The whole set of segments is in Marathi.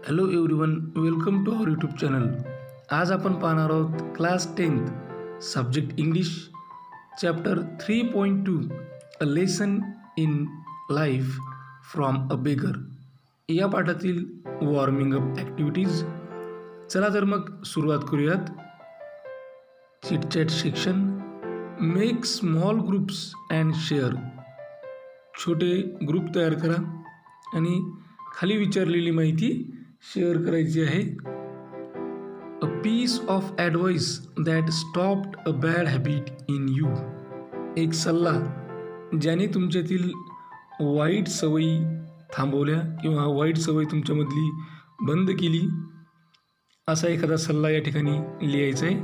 Hello everyone, welcome to our YouTube channel. आज आपण पाहणार आहोत class 10th subject English chapter 3.2 a lesson in life from a beggar या पाठातील वॉर्मिंग अप ॲक्टिव्हिटीज. चला तर मग सुरुवात करूयात. Chitchat section. Make small groups and share. छोटे ग्रुप तयार करा आणि खाली विचारलेली माहिती शेअर करायची आहे. A piece of advice that stopped a bad habit in you. एक सल्ला ज्याने तुमच्यातील वाईट सवयी थांबवल्या किंवा वाईट सवय तुमच्यामधली बंद केली, असा एखादा सल्ला या ठिकाणी लिहायचा आहे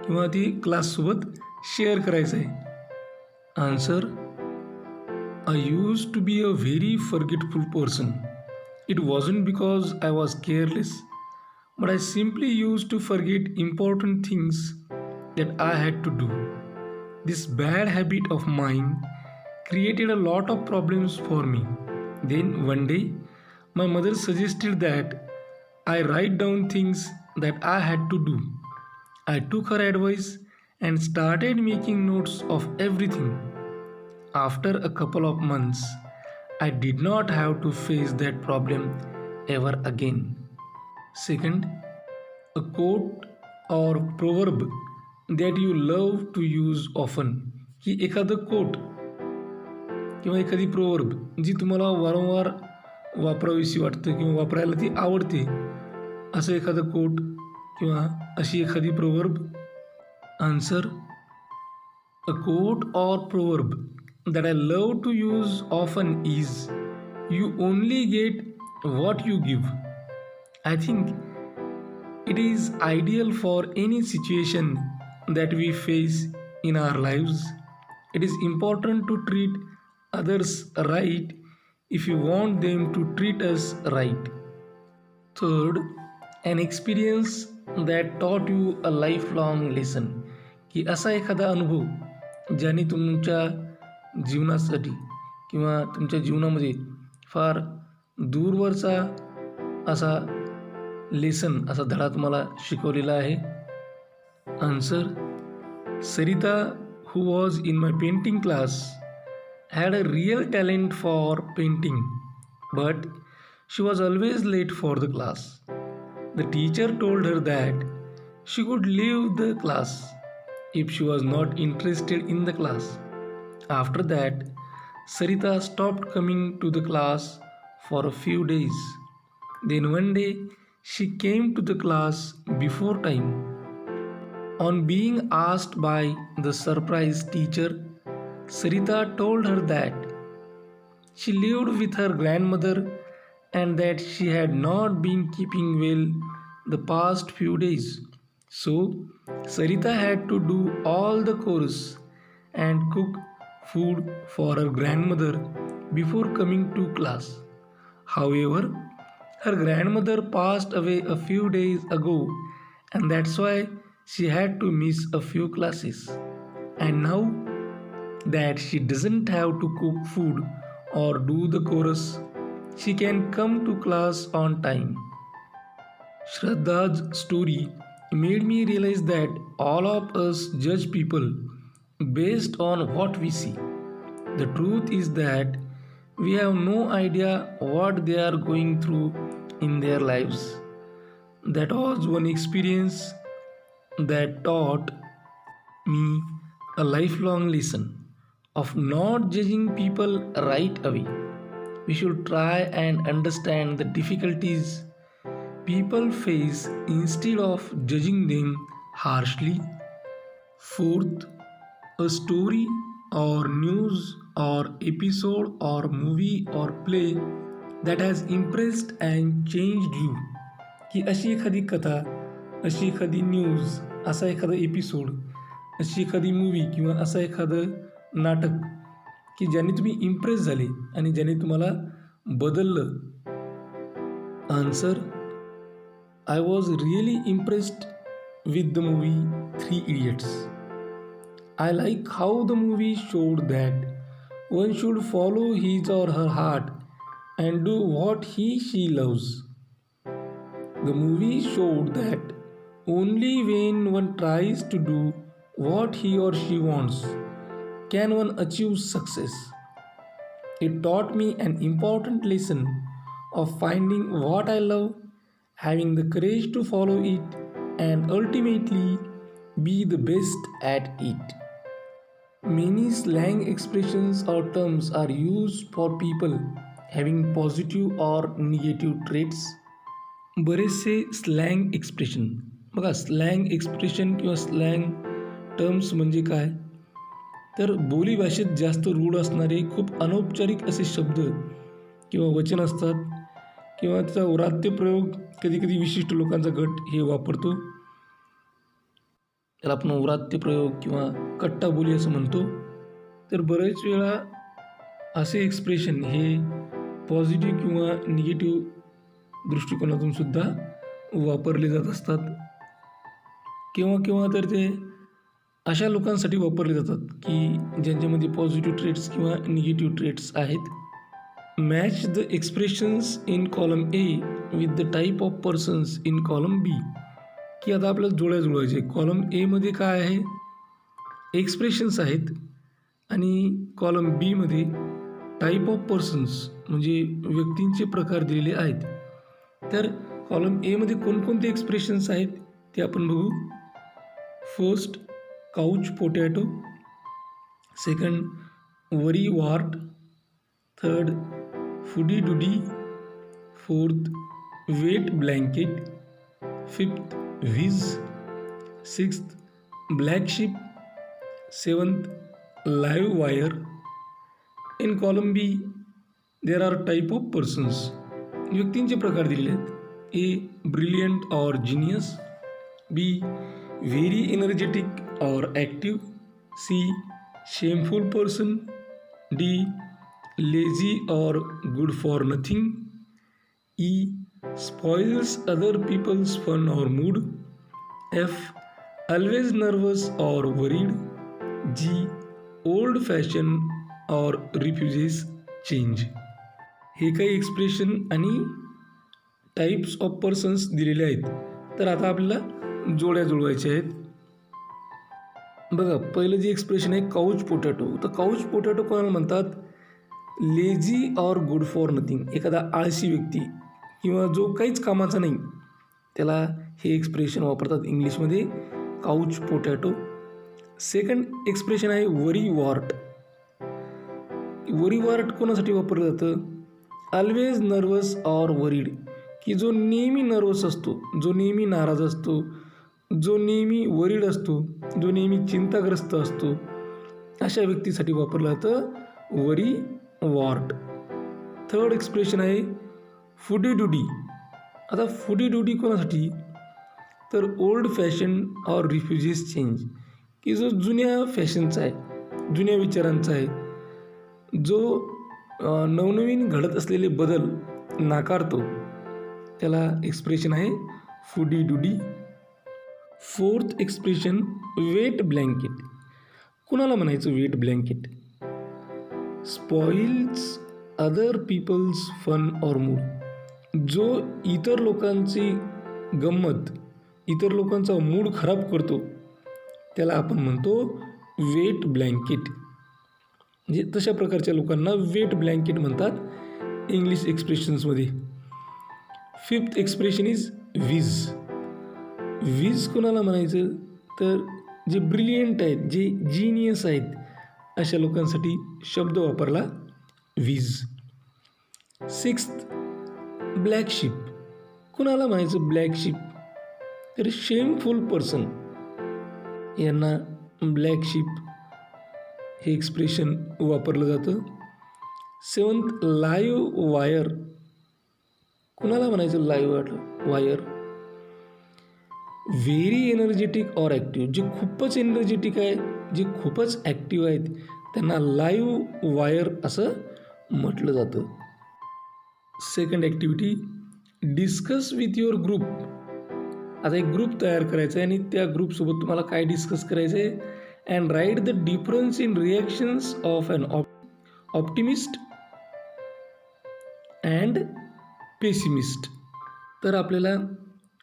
किंवा ती क्लाससोबत शेअर करायचं आहे. Answer: I used to be a very forgetful person. It wasn't because I was careless, but I simply used to forget important things that I had to do. This bad habit of mine created a lot of problems for me. Then one day, my mother suggested that I write down things that I had to do. I took her advice and started making notes of everything. After a couple of months, I did not have to face that problem ever again. Second, a quote or proverb that you love to use often. ही एखादं कोट किंवा एखादी प्रोवर्ब जी तुम्हाला वारंवार वापरावीशी वाटतं किंवा वापरायला ती आवडते, असं एखादं कोट किंवा अशी एखादी proverb. Answer: A quote or proverb that I love to use often is, "You only get what you give." I think it is ideal for any situation that we face in our lives. It is important to treat others right if you want them to treat us right. Third, an experience that taught you a lifelong lesson. की असा एखादा अनुभव ज्याने तुमच्या जीवनासाठी किंवा तुमच्या जीवनामध्ये फार दूरवरचा असा लेसन, असा धडा तुम्हाला शिकवलेला आहे. Answer: Sarita, who was in my painting class, had a real talent for painting, but she was always late for the class. The teacher told her that she could leave the class if she was not interested in the class. After that, Sarita stopped coming to the class for a few days. Then one day, she came to the class before time. On being asked by the surprise teacher, Sarita told her that she lived with her grandmother and that she had not been keeping well the past few days. So, Sarita had to do all the chores and cook food for her grandmother before coming to class. However, her grandmother passed away a few days ago, and that's why she had to miss a few classes. And now that she doesn't have to cook food or do the chorus, she can come to class on time. Shraddha's story made me realize that all of us judge people based on what we see. The truth is that we have no idea what they are going through in their lives. That was one experience that taught me a lifelong lesson of not judging people right away. We should try and understand the difficulties people face instead of judging them harshly. Fourth, a story or news or episode or movie or play that has impressed and changed you. की अशी एखादी कथा, अशी एखादी न्यूज, असा एखादा एपिसोड, अशी एखादी मूवी किंवा असं एखादं नाटक की ज्याने तुम्ही इम्प्रेस झाले आणि ज्याने तुम्हाला बदललं. Answer: I was really impressed with the movie 3 Idiots. I like how the movie showed that one should follow his or her heart and do what he/she loves. The movie showed that only when one tries to do what he or she wants can one achieve success. It taught me an important lesson of finding what I love, having the courage to follow it, and ultimately be the best at it. Many slang expressions or terms are used for people having positive or negative traits. बरेचसे स्लँग एक्सप्रेशन बघा, स्लँग एक्सप्रेशन किंवा स्लँग टर्म्स म्हणजे काय, तर बोलीभाषेत जास्त रूढ असणारे खूप अनौपचारिक असे शब्द किंवा वचन असतात किंवा त्याचा व्रात्यप्रयोग कधी कधी विशिष्ट लोकांचा गट हे वापरतो. त्याला आपण व्रात्यप्रयोग किंवा कट्टा बोली असं म्हणतो. तर बरेच वेळा असे एक्सप्रेशन हे पॉझिटिव्ह किंवा निगेटिव्ह दृष्टिकोनातून सुद्धा वापरले जात असतात. केव्हा केव्हा तर ते अशा लोकांसाठी वापरले जातात की ज्यांच्यामध्ये पॉझिटिव्ह ट्रेट्स किंवा निगेटिव्ह ट्रेट्स आहेत. Match the expressions in column A with the type of persons in column B, की आता आपल्याला जोड्या जुळवायचे. कॉलम एमध्ये काय आहे, एक्सप्रेशन्स आहेत, आणि कॉलम बीमध्ये टाईप ऑफ पर्सन्स म्हणजे व्यक्तींचे प्रकार दिलेले आहेत. तर कॉलम एमध्ये कोणकोणते एक्सप्रेशन्स आहेत ते आपण बघू. First, couch potato. Second, worry wart. Third, foodie Dudi. Fourth, wet blanket. Fifth, whiz. Sixth, black sheep. Seventh, live wire. In column B there are type of persons. व्यक्तींचे प्रकार दिलेले आहेत. ए, ब्रिलियंट और जीनियस. बी, व्हेरी एनर्जेटिक और active. C, shameful person. D, lazy और good for nothing. E, spoils other people's fun और मूड. एफ, ऑलवेज नर्वस और वरीड. जी, ओल्ड फॅशन और रिफ्युजेस चेंज. हे काही एक्सप्रेशन आणि टाईप्स ऑफ पर्सन्स दिलेले आहेत. तर आता आपल्याला जोड्या जुळवायच्या आहेत. बघा, पहिलं जे एक्सप्रेशन आहे काउच पोटॅटो. तर काउच पोटॅटो कोणाला म्हणतात, लेझी और गुड फॉर नथिंग. एखादा आळशी व्यक्ती किंवा जो काहीच कामाचा नाही त्याला हे एक्सप्रेशन वापरतात इंग्लिशमध्ये, काउच पोटॅटो. सेकंड एक्सप्रेशन आहे वरी वॉर्ट. वरी वॉर्ट कोणासाठी वापरलं जातं, ऑलवेज नर्वस और वरीड, की जो नेहमी नर्वस असतो, जो नेहमी नाराज असतो, जो नेहमी वरीड असतो, जो नेहमी चिंताग्रस्त असतो, अशा व्यक्तीसाठी वापरलं जातं वरी वॉर्ट. थर्ड एक्सप्रेशन आहे फुडी डुडी. आता फुडी डुडी कोणासाठी, तर ओल्ड फॅशन और रिफ्युजेस चेंज, की जो जुन्या फॅशनचा आहे, जुन्या विचारांचा आहे, जो नवनवीन घडत असलेले बदल नाकारतो, त्याला एक्सप्रेशन आहे fuddy Dudi. Fourth expression wet blanket. कुणाला म्हणायचं wet blanket, spoils other people's fun और मूड. जो इतर लोकांची गंमत, इतर लोकांचा मूड खराब करतो, त्याला आपण म्हणतो वेट ब्लँकेट. म्हणजे तशा प्रकारच्या लोकांना वेट ब्लँकेट म्हणतात इंग्लिश एक्सप्रेशन्समध्ये. Fifth expression is whiz. Whiz कोणाला म्हणायचं, तर जे ब्रिलियंट आहेत, जे जीनियस आहेत, अशा लोकांसाठी शब्द वापरला व्हिज. Sixth, black ship. कुणाला म्हणायचं ब्लॅक शिप, तर शेमफुल पर्सन यांना ब्लॅक शिप हे एक्सप्रेशन वापरलं जातं. Seventh, live wire. कुणाला म्हणायचं लाईव्ह वायर, व्हेरी एनर्जेटिक और ॲक्टिव्ह. जे खूपच एनर्जेटिक आहे, जे खूपच ॲक्टिव्ह आहेत, त्यांना लाईव्ह वायर असं म्हटलं जातं. Second activity, discuss with your group. आता एक ग्रुप तयार करायचा आहे आणि त्या ग्रुपसोबत तुम्हाला काय डिस्कस करायचं आहे, and write the difference in reactions of an optimist and pessimist. तर आपल्याला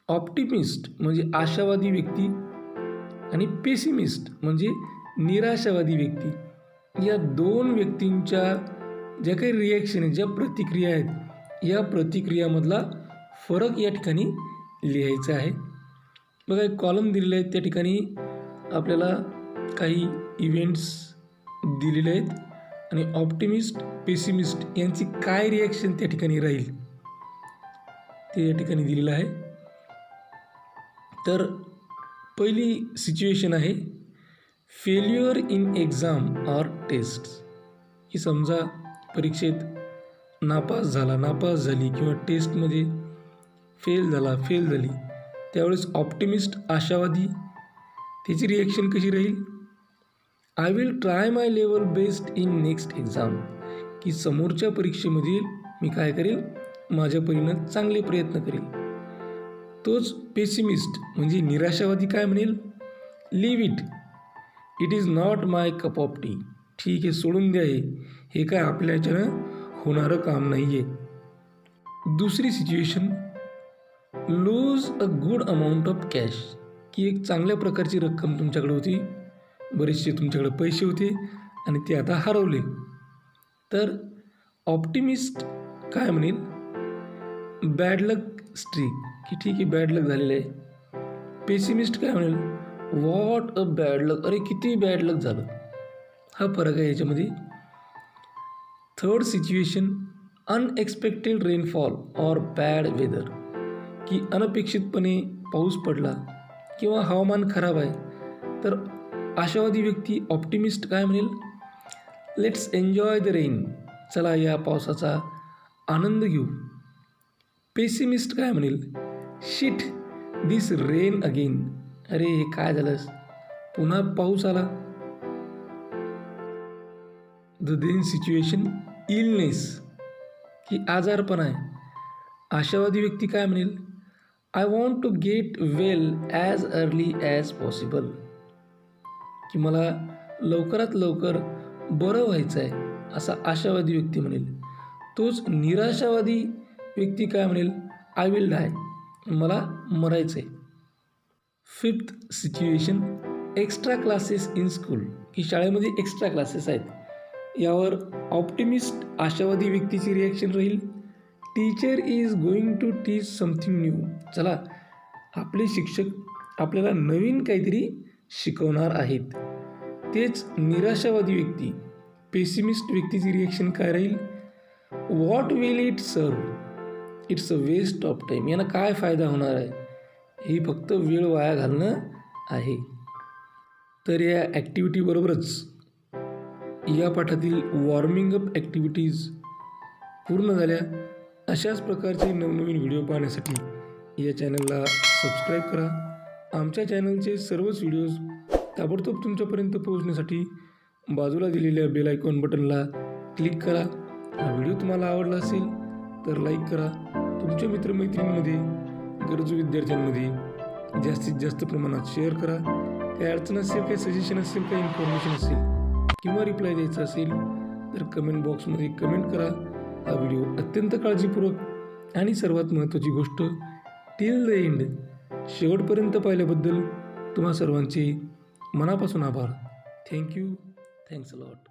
ऑप्टिमिस्ट म्हणजे आशावादी व्यक्ती आणि पेसिमिस्ट म्हणजे निराशावादी व्यक्ती. या दोन व्यक्तींच्या ज्या काही रिॲक्शन आहेत, ज्या प्रतिक्रिया आहेत, या प्रतिक्रियामधला फरक या ठिकाणी लिहायचा आहे. बघा एक कॉलम दिलेले आहेत, त्या ठिकाणी आपल्याला काही इव्हेंट्स दिलेले आहेत आणि ऑप्टिमिस्ट पेसिमिस्ट यांची काय रिॲक्शन त्या ठिकाणी राहील ते या ठिकाणी दिलेलं आहे. तर पहिली सिच्युएशन आहे failure in exam or test, की समजा परीक्षेत नापास झाली किंवा टेस्टमध्ये फेल झाली, त्यावेळेस ऑप्टिमिस्ट आशावादी त्याची रिॲक्शन कशी राहील? I will try my level best in next exam, की समोरच्या परीक्षेमधील मी काय करेल, माझ्या परीनं चांगले प्रयत्न करेल. तोच पेसिमिस्ट म्हणजे निराशावादी काय म्हणेल? Leave it is not my cup of T, ठीक आहे सोडून द्या, हे काय आपल्या ह्याच्यानं होणारं काम नाही आहे. दुसरी situation lose a good amount of cash, की एक चांगल्या प्रकारची रक्कम तुमच्याकडे होती, बरेचसे तुमच्याकडे पैसे होते आणि ते आता हरवले. तर ऑप्टिमिस्ट काय म्हणेल? बॅड लक स्ट्रीक, की ठीक आहे बॅड लक झालेलं आहे. पेसिमिस्ट काय म्हणेल? व्हॉट अ बॅड लक, अरे किती बॅड लक झालं. हा फरक आहे याच्यामध्ये. Third situation unexpected rainfall or bad weather, की अनपेक्षितपणे पाऊस पडला किंवा हवामान खराब आहे. तर आशावादी व्यक्ती ऑप्टिमिस्ट काय म्हणेल? लेट्स एन्जॉय द रेन, चला या पावसाचा आनंद घेऊ. पेसिमिस्ट काय म्हणेल? शिट दिस रेन अगेन, अरे हे काय झालंस, पुन्हा पाऊस आला. द देन सिच्युएशन इलनेस, की आजारपण आहे. आशावादी व्यक्ती काय म्हणेल? I want to get well as early as possible, की मला लवकरात लवकर बरं व्हायचं आहे, असा आशावादी व्यक्ती म्हणेल. तोच निराशावादी व्यक्ती काय म्हणेल? आय विल डाय, मला मरायचं आहे. Fifth situation extra classes in school, की शाळेमध्ये एक्स्ट्रा क्लासेस आहेत. यावर ऑप्टिमिस्ट आशावादी व्यक्तीची रिॲक्शन राहील teacher is going to teach something new, चला आपले शिक्षक आपल्याला नवीन काहीतरी शिकवणार आहेत. तेच निराशावादी व्यक्ती पेसिमिस्ट व्यक्तीची रिॲक्शन काय राहील? What will it serve, it's a waste of time, यांना काय फायदा होणार आहे, ही फक्त वेळ वाया घालणं आहे. तर या ॲक्टिव्हिटीबरोबरच या पाठातील वॉर्मिंग अप ॲक्टिव्हिटीज पूर्ण झाल्या. अशाच प्रकारचे नवनवीन व्हिडिओ पाहण्यासाठी या चॅनलला सबस्क्राईब करा. आमच्या चॅनलचे सर्वच व्हिडिओज ताबडतोब तुमच्यापर्यंत पोहोचण्यासाठी बाजूला दिलेल्या बेल आयकॉन बटनला क्लिक करा. हा व्हिडिओ तुम्हाला आवडला असेल तर लाईक करा. तुमच्या मित्रमैत्रिणींमध्ये गरजू विद्यार्थ्यांमध्ये जास्तीत जास्त प्रमाणात शेअर करा. काही अडचण असेल, काही सजेशन असेल, काही इन्फॉर्मेशन असेल किंवा रिप्लाय द्यायचा असेल तर कमेंट बॉक्समध्ये कमेंट करा. हा व्हिडिओ अत्यंत काळजीपूर्वक आणि सर्वात महत्त्वाची गोष्ट टिल द एंड शेवटपर्यंत पाहिल्याबद्दल तुम्हा सर्वांचे मनापासून आभार. Thank you, thanks a lot.